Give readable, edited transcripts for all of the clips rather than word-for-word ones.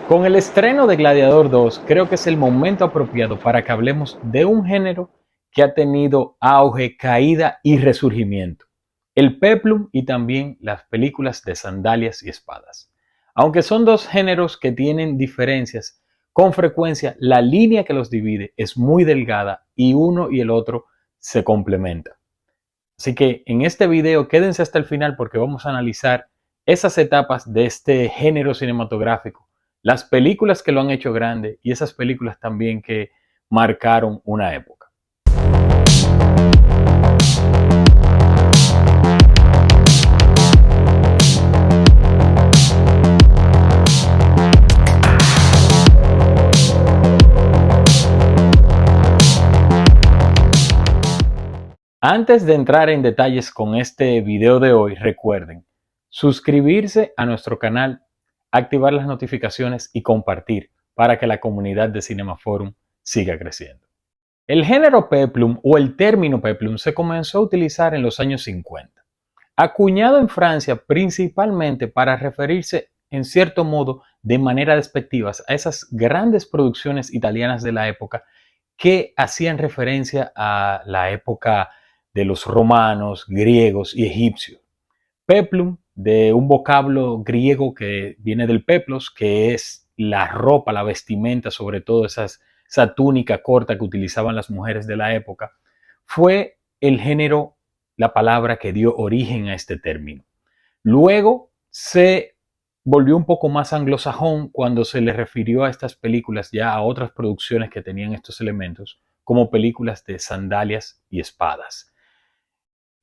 Con el estreno de Gladiador 2, creo que es el momento apropiado para que hablemos de un género que ha tenido auge, caída y resurgimiento. El peplum y también las películas de sandalias y espadas. Aunque son dos géneros que tienen diferencias, con frecuencia la línea que los divide es muy delgada y uno y el otro se complementan. Así que en este video quédense hasta el final porque vamos a analizar esas etapas de este género cinematográfico, las películas que lo han hecho grande y esas películas también que marcaron una época. Antes de entrar en detalles con este video de hoy, recuerden suscribirse a nuestro canal, activar las notificaciones y compartir para que la comunidad de Cinema Forum siga creciendo. El género peplum o el término peplum se comenzó a utilizar en los años 50, acuñado en Francia principalmente para referirse en cierto modo de manera despectiva a esas grandes producciones italianas de la época que hacían referencia a la época de los romanos, griegos y egipcios. Peplum, de un vocablo griego que viene del peplos, que es la ropa, la vestimenta, sobre todo esa túnica corta que utilizaban las mujeres de la época, fue el género, la palabra que dio origen a este término. Luego se volvió un poco más anglosajón cuando se le refirió a estas películas, ya a otras producciones que tenían estos elementos, como películas de sandalias y espadas.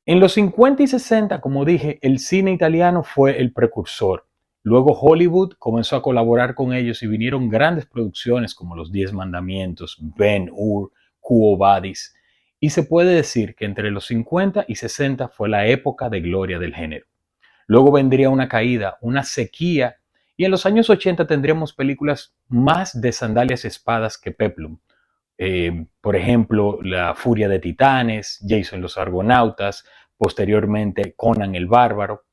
En los 50 y 60, como dije, el cine italiano fue el precursor. Luego Hollywood comenzó a colaborar con ellos y vinieron grandes producciones como Los Diez Mandamientos, Ben-Hur, Quo Vadis. Y se puede decir que entre los 50 y 60 fue la época de gloria del género. Luego vendría una caída, una sequía, y en los años 80 tendríamos películas más de sandalias y espadas que peplum. Por ejemplo, La Furia de Titanes, Jason los Argonautas, posteriormente Conan el Bárbaro,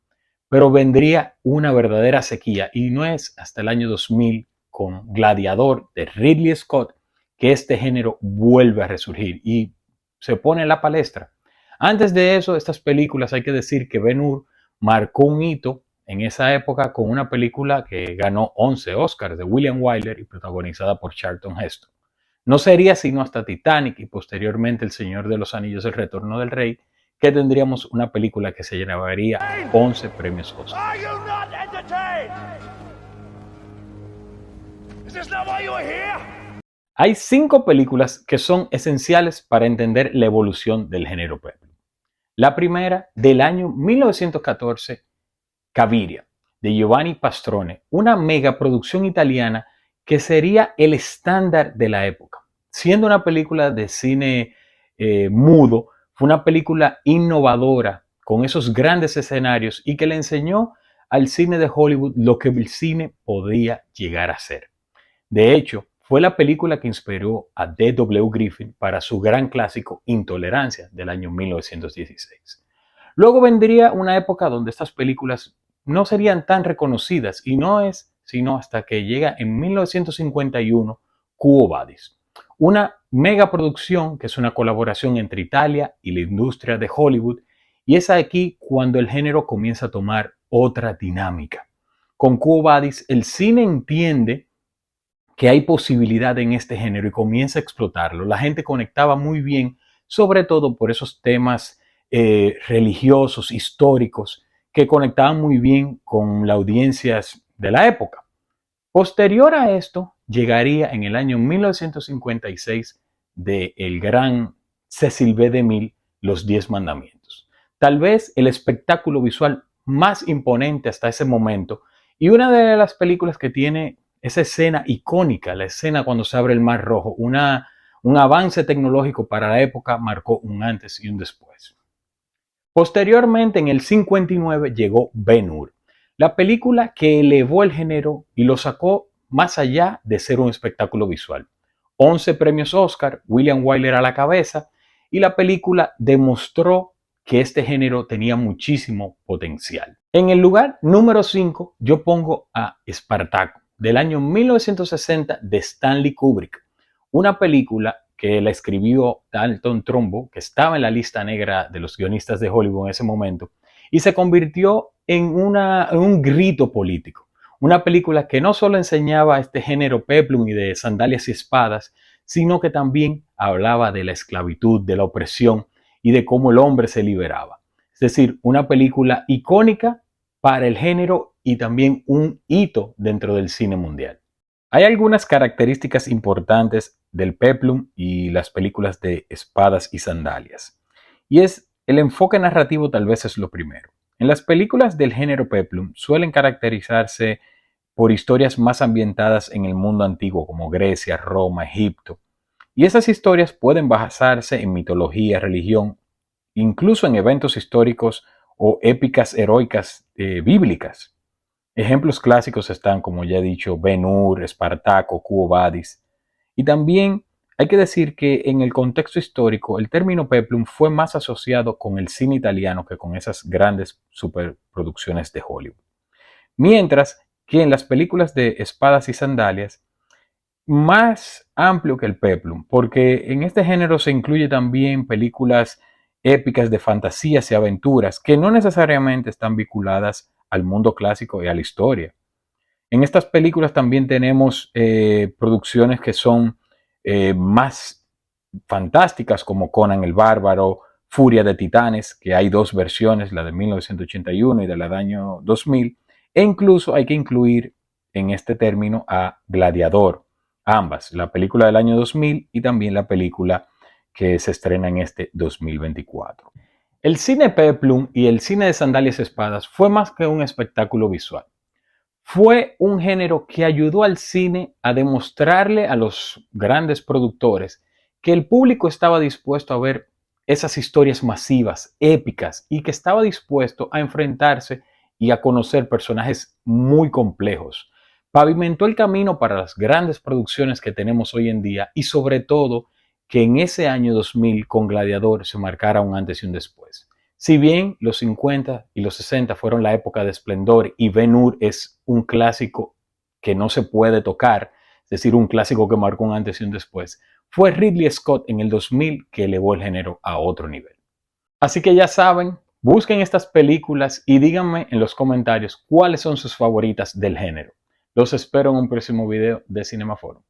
pero vendría una verdadera sequía y no es hasta el año 2000 con Gladiador de Ridley Scott que este género vuelve a resurgir y se pone en la palestra. Antes de eso, estas películas hay que decir que Ben-Hur marcó un hito en esa época con una película que ganó 11 Oscars de William Wyler y protagonizada por Charlton Heston. No sería sino hasta Titanic y posteriormente El Señor de los Anillos, El Retorno del Rey, que tendríamos una película que se llevaría 11 premios Oscar. Hay 5 películas que son esenciales para entender la evolución del género peplum. La primera, del año 1914, Caviria, de Giovanni Pastrone, una megaproducción italiana que sería el estándar de la época. Siendo una película de cine mudo, fue una película innovadora con esos grandes escenarios y que le enseñó al cine de Hollywood lo que el cine podía llegar a ser. De hecho, fue la película que inspiró a D.W. Griffith para su gran clásico Intolerancia del año 1916. Luego vendría una época donde estas películas no serían tan reconocidas y no es sino hasta que llega en 1951 Quo Vadis, una megaproducción que es una colaboración entre Italia y la industria de Hollywood, y es aquí cuando el género comienza a tomar otra dinámica. Con Quo Vadis el cine entiende que hay posibilidad en este género y comienza a explotarlo. La gente conectaba muy bien, sobre todo por esos temas religiosos, históricos, que conectaban muy bien con las audiencias de la época. Posterior a esto, llegaría en el año 1956 de el gran Cecil B. DeMille, Los Diez Mandamientos. Tal vez el espectáculo visual más imponente hasta ese momento y una de las películas que tiene esa escena icónica, la escena cuando se abre el Mar Rojo, un avance tecnológico para la época marcó un antes y un después. Posteriormente, en el 59, llegó Ben-Hur, la película que elevó el género y lo sacó más allá de ser un espectáculo visual. 11 premios Oscar, William Wyler a la cabeza, y la película demostró que este género tenía muchísimo potencial. En el lugar número 5 yo pongo a Espartaco, del año 1960 de Stanley Kubrick, una película que la escribió Dalton Trumbo, que estaba en la lista negra de los guionistas de Hollywood en ese momento, y se convirtió en un grito político. Una película que no solo enseñaba este género peplum y de sandalias y espadas, sino que también hablaba de la esclavitud, de la opresión y de cómo el hombre se liberaba. Es decir, una película icónica para el género y también un hito dentro del cine mundial. Hay algunas características importantes del peplum y las películas de espadas y sandalias. Y el enfoque narrativo tal vez es lo primero. En las películas del género peplum suelen caracterizarse por historias más ambientadas en el mundo antiguo como Grecia, Roma, Egipto. Y esas historias pueden basarse en mitología, religión, incluso en eventos históricos o épicas heroicas bíblicas. Ejemplos clásicos están, como ya he dicho, Ben-Hur, Espartaco, Quo Vadis. Y también hay que decir que en el contexto histórico el término peplum fue más asociado con el cine italiano que con esas grandes superproducciones de Hollywood. Mientras que en las películas de espadas y sandalias, más amplio que el peplum, porque en este género se incluye también películas épicas de fantasías y aventuras que no necesariamente están vinculadas al mundo clásico y a la historia. En estas películas también tenemos producciones que son más fantásticas como Conan el Bárbaro, Furia de Titanes, que hay dos versiones, la de 1981 y de la del año 2000, e incluso hay que incluir en este término a Gladiador, ambas, la película del año 2000 y también la película que se estrena en este 2024. El cine peplum y el cine de sandalias y espadas fue más que un espectáculo visual. Fue un género que ayudó al cine a demostrarle a los grandes productores que el público estaba dispuesto a ver esas historias masivas, épicas, y que estaba dispuesto a enfrentarse y a conocer personajes muy complejos. Pavimentó el camino para las grandes producciones que tenemos hoy en día y sobre todo que en ese año 2000 con Gladiador se marcara un antes y un después. Si bien los 50 y los 60 fueron la época de esplendor y Ben-Hur es un clásico que no se puede tocar, es decir, un clásico que marcó un antes y un después, fue Ridley Scott en el 2000 que elevó el género a otro nivel. Así que ya saben, busquen estas películas y díganme en los comentarios cuáles son sus favoritas del género. Los espero en un próximo video de Cinema Forum.